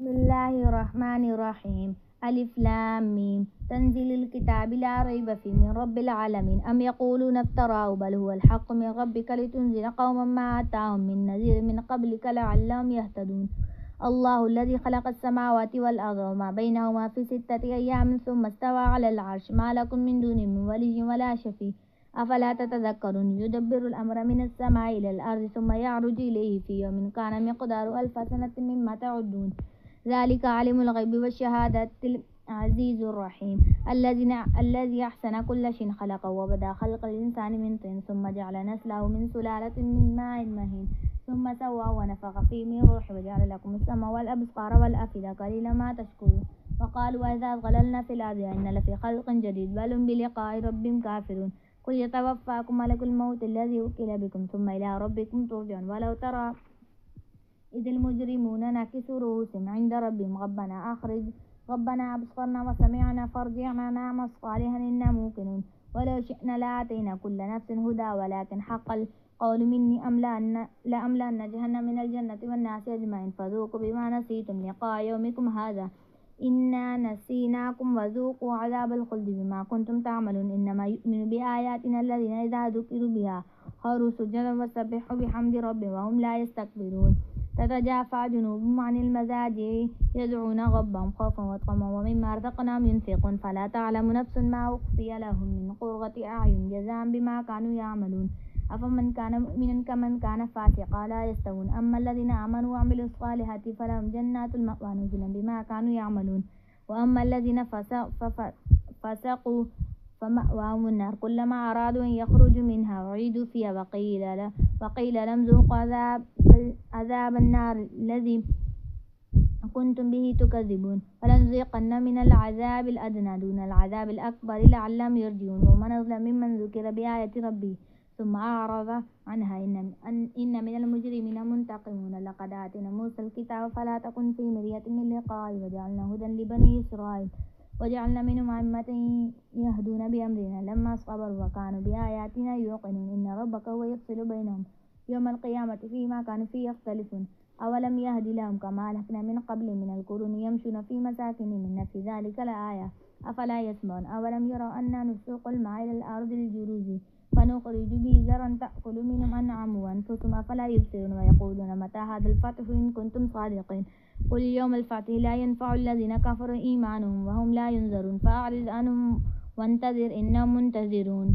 بسم الله الرحمن الرحيم. ألف لام ميم. تنزيل الكتاب لا ريب فيه من رب العالمين. أم يقولون افتراه بل هو الحق من ربك لتنذر قوما ما أتاهم من نذير من قبلك لعلهم يهتدون. الله الذي خلق السماوات والأرض وما بينهما في 6 أيام ثم استوى على العرش ما لكم من دونه من ولي ولا شفيع أفلا تتذكرون. يدبر الأمر من السماء إلى الأرض ثم يعرج إليه في يوم كان مقداره 1000 سنة مما تعدون. ذلك عالم الغيب والشهادة العزيز الرحيم. الذي أحسن كل شيء خلقه وبدأ خلق الإنسان من طين ثم جعل نسله من سلالة من ماء مهين ثم سواه ونفخ فيه من روحه وجعل لكم السمع والأبصار والأفئدة قليلا ما تشكرون. وقالوا وإذا ضللنا في الأرض إن لفي خلق جديد بل هم بلقاء ربهم كافرون. قل يتوفاكم ملك الموت الذي وكل بكم ثم إلى ربكم ترجعون. ولو ترى إذ المجرمون ناكسوا رؤوسهم عند ربهم ربنا أبصرنا وسمعنا فارجعنا نعمل صالحا إنا موقنون. ولو شئنا لآتينا كل نفس هدى ولكن حق القول مني لأملأن جهنم من الجنة والناس أجمعين فذوقوا بما نسيتم لقاء يومكم هذا إنا نسيناكم وذوقوا عذاب الخلد بما كنتم تعملون. إنما يؤمن بآياتنا الذين إذا ذكروا بها خروا سجدا وسبحوا بحمد ربهم وهم لا يستكبرون. تتجافى جنوبهم عن المضاجع يدعون ربهم خوفا وطمعا ومما رزقناهم ينفقون. فلا تعلم نفس ما أخفي لهم من قرة أعين جزاء بما كانوا يعملون. أفمن كان مؤمنا كمن كان فاسقا لا يستوون. أما الذين آمنوا وعملوا الصالحات فلهم جنات المأوى نزلا بما كانوا يعملون. وأما الذين فسقوا فمأواهم النار كلما أرادوا أن يخرجوا منها أعيدوا فيها وقيل لهم ذوقوا عذاب النار الذي كنتم به تكذبون. فلنذيقن من العذاب الأدنى دون العذاب الأكبر لعلهم يرجعون. ومن أظلم ممن ذكر بآية ربه ثم أعرض عنها إن من المجرمين منتقمون. لقد آتينا موسى الكتاب فلا تكن في مرية من لقائه وجعلنا هدى لبني إسرائيل وجعلنا منهم أئمة يهدون بأمرنا لما صبروا وكانوا بآياتنا يوقنون. إن ربك هو يفصل بينهم يوم القيامة فيما كانوا فيه يختلفون. أولم يهد لهم كما أهلكنا من قبل من القرون يمشون في مساكنهم إن في ذلك لآية أفلا يسمعون. أولم يروا أنا نسوق الماء إلى الأرض الجرز فنخرج به زرعا تأكل منه الأنعام وأنفسهم أفلا يبصرون. ويقولون متى هذا الفتح إن كنتم صادقين. قل يوم الفتح لا ينفع الذين كفروا إيمانهم وهم لا ينذرون. فأعرض عنهم وانتظر إنهم منتظرون.